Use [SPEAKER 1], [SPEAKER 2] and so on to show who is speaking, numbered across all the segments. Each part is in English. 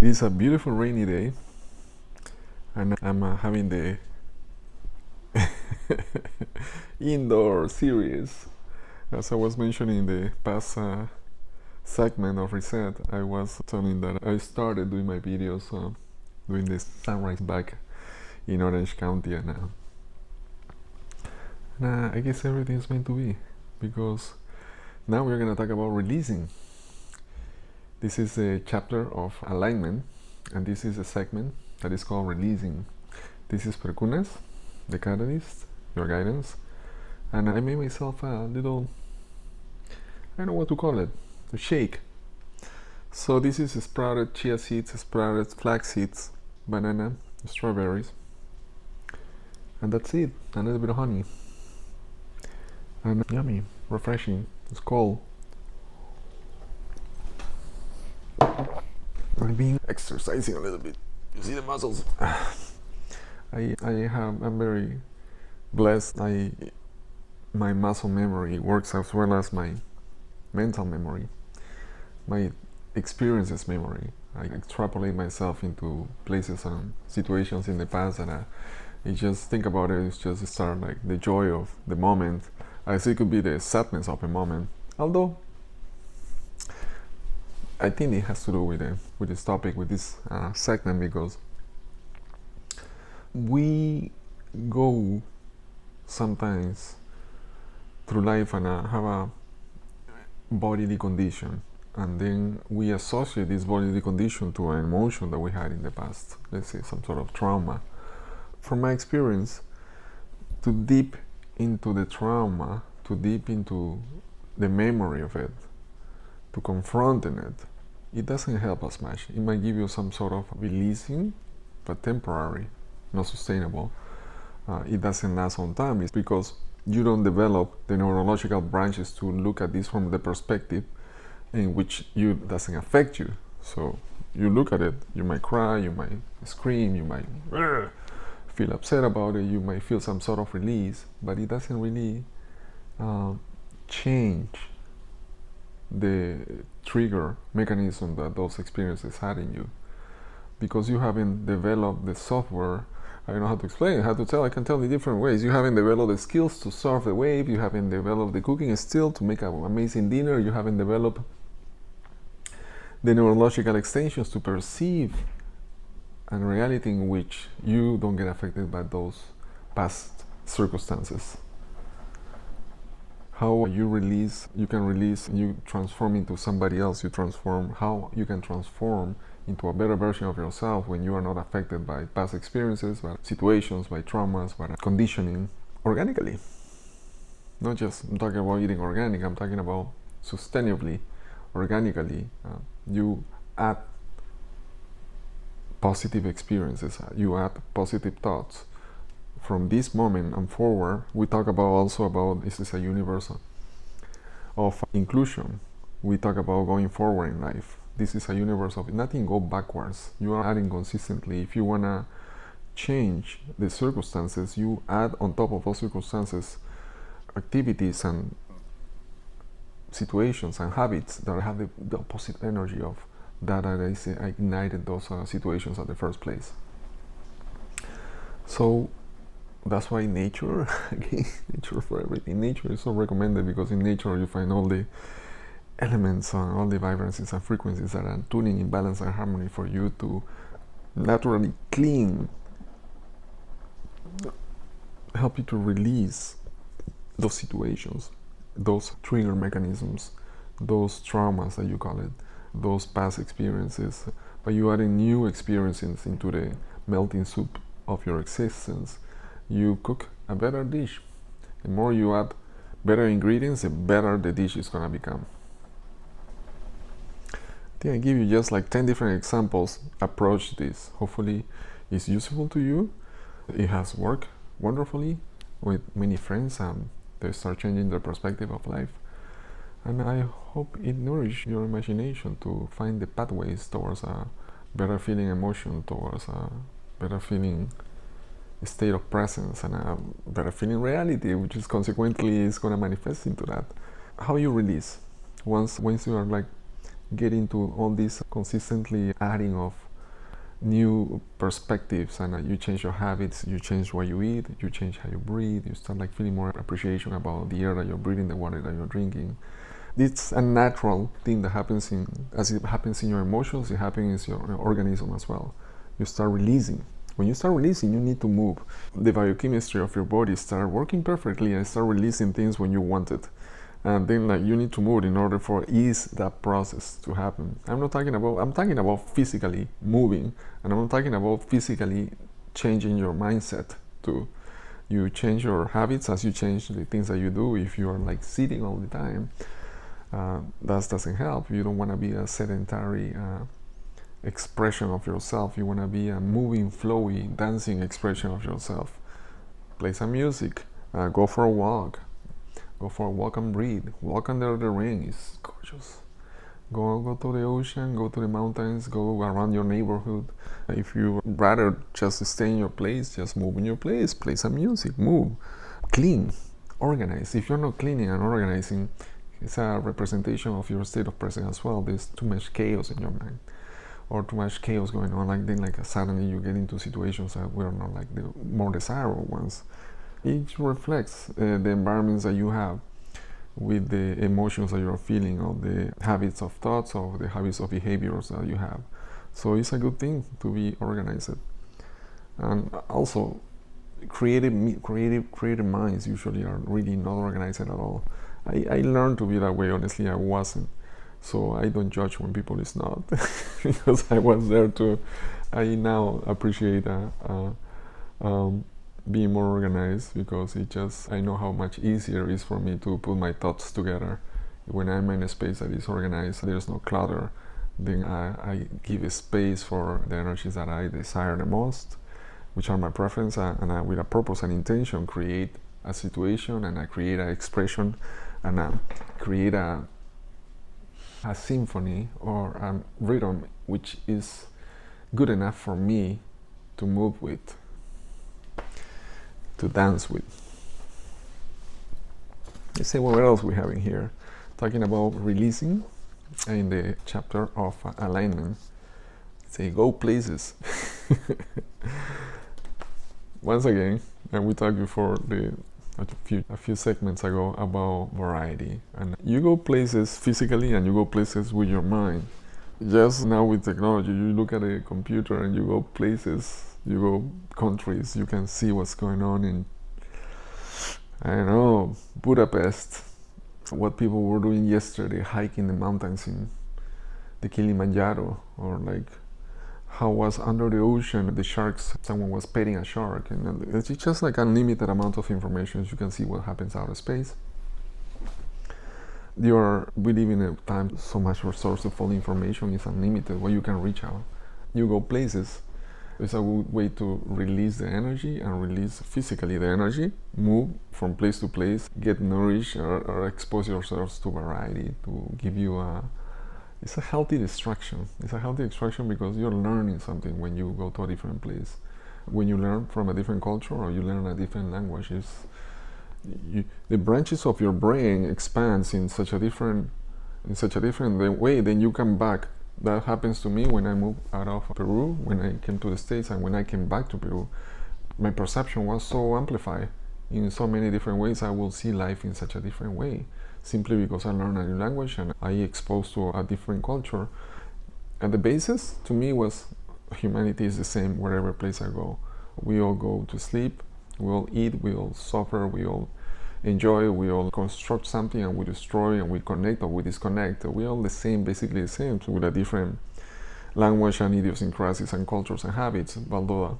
[SPEAKER 1] It is a beautiful rainy day, and I'm having the indoor series. As I was mentioning in the past segment of Reset, I was telling that I started doing my videos doing this sunrise back in Orange County, and I guess everything is meant to be, because now we're going to talk about releasing. This is a chapter of alignment, and this is a segment that is called releasing. This is Perkunas, the catalyst, your guidance, and I made myself a little, I don't know what to call it, a shake. So this is sprouted chia seeds, sprouted flax seeds, banana, strawberries, and that's it. A little bit of honey, and yummy, refreshing. It's cold. I've been exercising a little bit. You see the muscles? I'm very blessed. My muscle memory works as well as my mental memory, my experiences memory. I extrapolate myself into places and situations in the past, and I just think about it. It's just start like the joy of the moment, as it could be the sadness of a moment. Although I think it has to do with this topic, with this segment, because we go sometimes through life and have a bodily condition, and then we associate this bodily condition to an emotion that we had in the past, let's say some sort of trauma. From my experience, to deep into the trauma, to deep into the memory of it, to confronting it, it doesn't help us much. It might give you some sort of releasing, but temporary, not sustainable. It doesn't last on time. It's because you don't develop the neurological branches to look at this from the perspective in which it doesn't affect you. So you look at it, you might cry, you might scream, you might feel upset about it, you might feel some sort of release, but it doesn't really change the trigger mechanism that those experiences had in you, because you haven't developed the software. I don't know how to explain it, how to tell. I can tell in different ways. You haven't developed the skills to surf the wave. You haven't developed the cooking skill to make an amazing dinner. You haven't developed the neurological extensions to perceive a reality in which you don't get affected by those past circumstances. How you release, you can release, you transform into somebody else, you transform, how you can transform into a better version of yourself when you are not affected by past experiences, by situations, by traumas, by conditioning, organically. Not just, I'm talking about eating organic, I'm talking about sustainably, organically. You add positive experiences, you add positive thoughts. From this moment and forward, we talk also about this is a universe of inclusion. We talk about going forward in life. This is a universe of nothing go backwards. You are adding consistently. If you want to change the circumstances, you add on top of those circumstances activities and situations and habits that have the opposite energy of that ignited those situations at the first place. So that's why nature, again, nature for everything. Nature is so recommended, because in nature you find all the elements, all the vibrancies and frequencies that are tuning in balance and harmony for you to naturally clean, help you to release those situations, those trigger mechanisms, those traumas that you call it, those past experiences. But you adding new experiences into the melting soup of your existence, you cook a better dish. The more you add better ingredients, the better the dish is going to become. I think I give you just like 10 different examples. Approach this. Hopefully it's useful to you. It has worked wonderfully with many friends, and they start changing their perspective of life. And I hope it nourishes your imagination to find the pathways towards a better feeling emotion, towards a better feeling state of presence, and a better feeling reality, which is consequently is going to manifest into that. How you release once you are like getting to all this consistently adding of new perspectives, and you change your habits, you change what you eat, you change how you breathe, you start like feeling more appreciation about the air that you're breathing, the water that you're drinking. It's a natural thing that happens as it happens in your emotions, it happens in your organism as well. You start releasing. When you start releasing, you need to move. The biochemistry of your body start working perfectly and start releasing things when you want it. And then like you need to move in order for ease that process to happen. I'm talking about physically moving, and I'm not talking about physically changing your mindset too. You change your habits as you change the things that you do. If you are like sitting all the time, that doesn't help. You don't want to be a sedentary expression of yourself. You want to be a moving, flowy, dancing expression of yourself. Play some music, go for a walk. Go for a walk and breathe. Walk under the rain. It's gorgeous. Go to the ocean, go to the mountains, go around your neighborhood. If you rather just stay in your place, just move in your place, play some music, move, clean, organize. If you're not cleaning and organizing, it's a representation of your state of presence as well. There's too much chaos in your mind, or too much chaos going on. Like then, like suddenly you get into situations that were not like the more desirable ones. It reflects the environments that you have with the emotions that you're feeling, or the habits of thoughts, or the habits of behaviors that you have. So it's a good thing to be organized. And also, creative minds usually are really not organized at all. I learned to be that way. Honestly, I wasn't. So I don't judge when people is not, because I was there too. I now appreciate being more organized, because I know how much easier it is for me to put my thoughts together. When I'm in a space that is organized, there's no clutter, then I give a space for the energies that I desire the most, which are my preference, and I, with a purpose and intention, create a situation, and I create an expression, and I create a symphony or a rhythm which is good enough for me to move with, to dance with. Let's see what else we have in here. Talking about releasing in the chapter of alignment. Say go places. Once again, and we talked before a few segments ago about variety. And you go places physically and you go places with your mind. Just now with technology, you look at a computer and you go places, you go countries, you can see what's going on in, I don't know, Budapest, what people were doing yesterday, hiking the mountains in the Kilimanjaro, or like how was under the ocean, the sharks, someone was petting a shark, and it's just like unlimited amount of information. You can see what happens out of space. We live in a time so much resourceful information is unlimited, where you can reach out. You go places. It's a good way to release the energy and release physically the energy, move from place to place, get nourished, or expose yourselves to variety, to give you it's a healthy distraction. It's a healthy distraction because you're learning something when you go to a different place. When you learn from a different culture, or you learn a different language, the branches of your brain expands in such a different way. Then you come back. That happens to me when I moved out of Peru, when I came to the States, and when I came back to Peru. My perception was so amplified in so many different ways. I will see life in such a different way, simply because I learned a new language and I exposed to a different culture. And the basis to me was humanity is the same wherever place I go. We all go to sleep, we all eat, we all suffer, we all enjoy, we all construct something, and we destroy, and we connect or we disconnect. We all the same, basically the same, with a different language and idiosyncrasies and cultures and habits, Baldoa.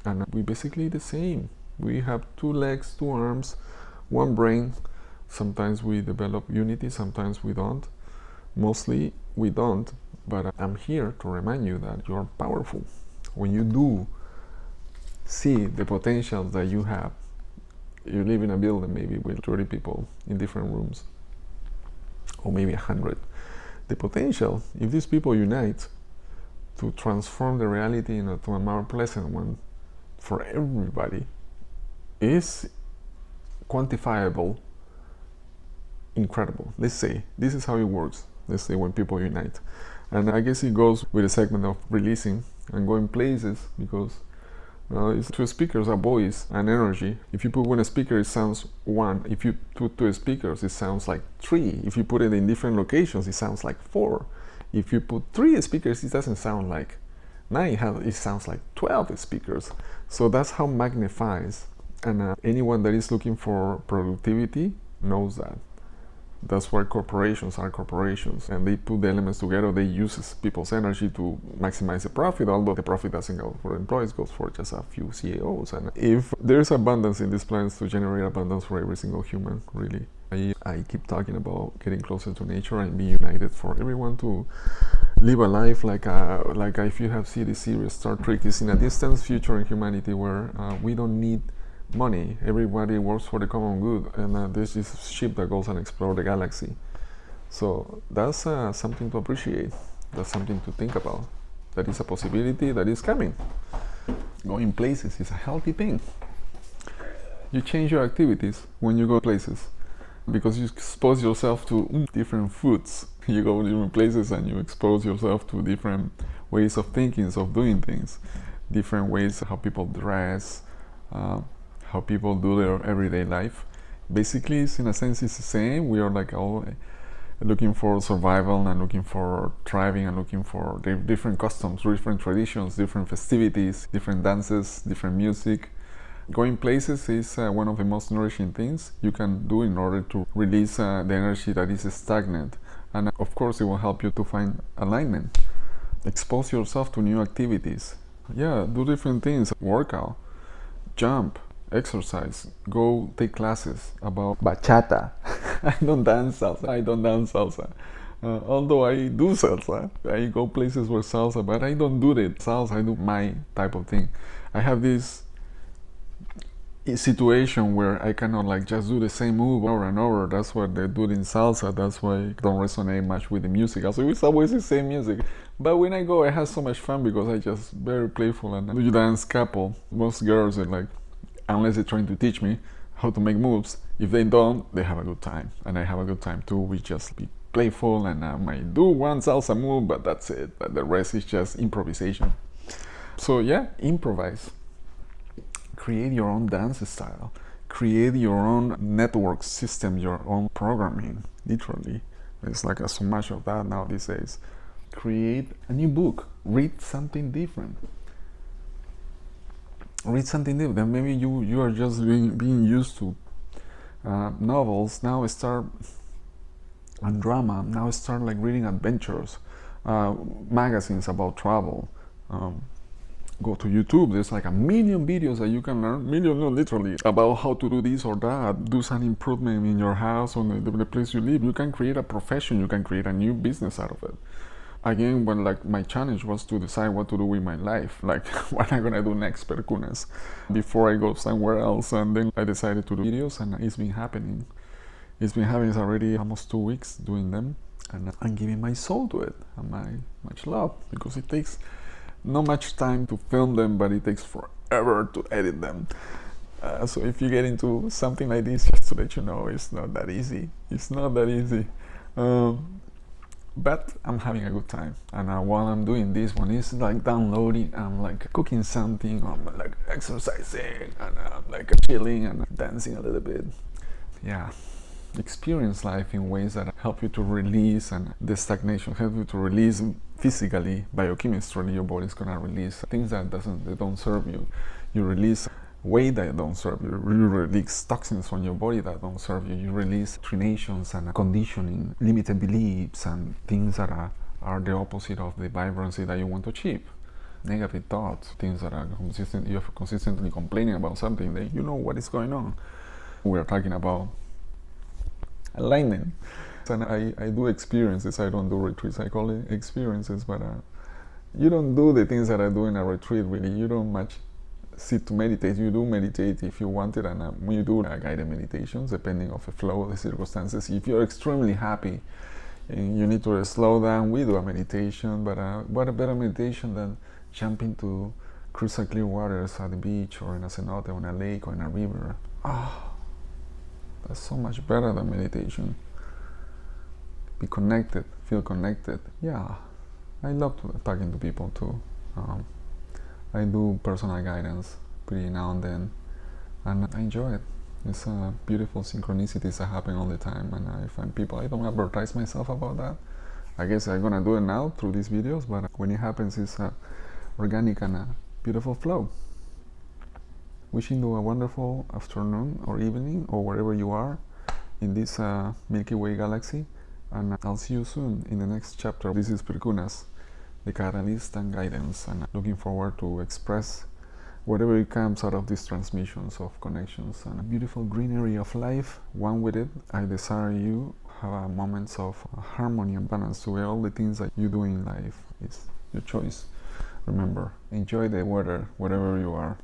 [SPEAKER 1] And we basically the same. We have 2 legs, 2 arms, 1 brain. Sometimes we develop unity, sometimes we don't. Mostly we don't, but I'm here to remind you that you're powerful. When you do see the potential that you have, you live in a building maybe with 30 people in different rooms, or maybe 100. The potential, if these people unite to transform the reality into a more pleasant one for everybody, is quantifiable, incredible. Let's say this is how it works. Let's say when people unite, and I guess it goes with a segment of releasing. and going places, because it's two speakers, a voice, and energy. If you put one speaker, it sounds one. If you put two speakers, it sounds like three. If you put it in different locations, it sounds like four. If you put three speakers, it doesn't sound like nine. It sounds like 12 speakers. So that's how magnifies. And anyone that is looking for productivity knows that. That's why corporations are corporations, and they put the elements together. They use people's energy to maximize the profit, although the profit doesn't go for employees, it goes for just a few CEOs. And if there's abundance in this planet, to generate abundance for every single human, really. I keep talking about getting closer to nature and be united, for everyone to live a life like if you have seen the series Star Trek, is in a distant future in humanity where we don't need money. Everybody works for the common good, and there's this ship that goes and explores the galaxy. So that's something to appreciate. That's something to think about. That is a possibility that is coming. Going places is a healthy thing. You change your activities when you go places, because you expose yourself to different foods. You go to different places and you expose yourself to different ways of thinking, of doing things, different ways how people dress, how people do their everyday life. Basically, it's, in a sense, it's the same. We are like all looking for survival and looking for thriving and looking for different customs, different traditions, different festivities, different dances, different music. Going places is one of the most nourishing things you can do in order to release the energy that is stagnant. And of course, it will help you to find alignment. Expose yourself to new activities. Yeah, do different things. Workout, jump, exercise, go take classes about bachata. I don't dance salsa. Although I do salsa, I go places where salsa, but I don't do the salsa. I do my type of thing. I have this situation where I cannot like just do the same move over and over. That's what they do in salsa. That's why I don't resonate much with the music. Also, it's always the same music. But when I go, I have so much fun because I just very playful and you dance couple. Most girls are like, unless they're trying to teach me how to make moves, if they don't, they have a good time, and I have a good time too. We just be playful, and I might do one salsa move, but that's it. But the rest is just improvisation. So yeah, improvise. Create your own dance style. Create your own network system, your own programming. Literally, there's like so much of that now these days. Create a new book. Read something different. Read something different. Then maybe you are just being used to novels. Now start and drama. Now start like reading adventures, magazines about travel. Go to YouTube. There's like a million videos that you can learn. Million, no, literally, about how to do this or that. Do some improvement in your house or the place you live. You can create a profession. You can create a new business out of it. Again, when like my challenge was to decide what to do with my life, like what I'm gonna do next, Perkunas, before I go somewhere else. And then I decided to do videos, and it's been happening. It's already almost 2 weeks doing them, and I'm giving my soul to it and my much love, because it takes not much time to film them, but it takes forever to edit them. So if you get into something like this, just to let you know, it's not that easy. It's not that easy. But I'm having a good time, and while I'm doing this one, is like downloading, I'm like cooking something, I'm like exercising, and I'm like chilling and dancing a little bit. Yeah, experience life in ways that help you to release, and the stagnation help you to release physically, biochemistry. Your body's gonna release things that don't serve you. You release weight that don't serve you. You release toxins from your body that don't serve you. You release trinations and conditioning, limited beliefs, and things that are the opposite of the vibrancy that you want to achieve. Negative thoughts, things that are consistent. You're consistently complaining about something, that you know what is going on. We're talking about alignment. And I do experiences. I don't do retreats. I call it experiences, but you don't do the things that I do in a retreat, really. You don't much sit to meditate. You do meditate if you want it, and when you do guided meditations, depending on the flow of the circumstances. If you're extremely happy and you need to slow down, we do a meditation. But what a better meditation than jumping to crystal clear waters at the beach, or in a cenote, or in a lake, or in a river. That's so much better than meditation. Be connected, feel connected. Yeah, I love talking to people too. Um, I do personal guidance pretty now and then, and I enjoy it. It's beautiful synchronicities that happen all the time, and I find people. I don't advertise myself about that. I guess I'm gonna do it now through these videos, but when it happens, it's organic and a beautiful flow. Wishing you a wonderful afternoon or evening or wherever you are in this Milky Way galaxy, and I'll see you soon in the next chapter. This is Perkunas, the catalyst and guidance, and looking forward to express whatever it comes out of these transmissions of connections and a beautiful greenery of life. One with it, I desire you have moments of harmony and balance to all the things that you do in life. It's your choice. Remember, enjoy the weather wherever you are.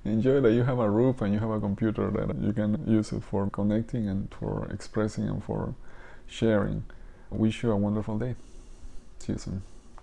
[SPEAKER 1] Enjoy that you have a roof and you have a computer that you can use it for connecting and for expressing and for sharing. Wish you a wonderful day. See you soon.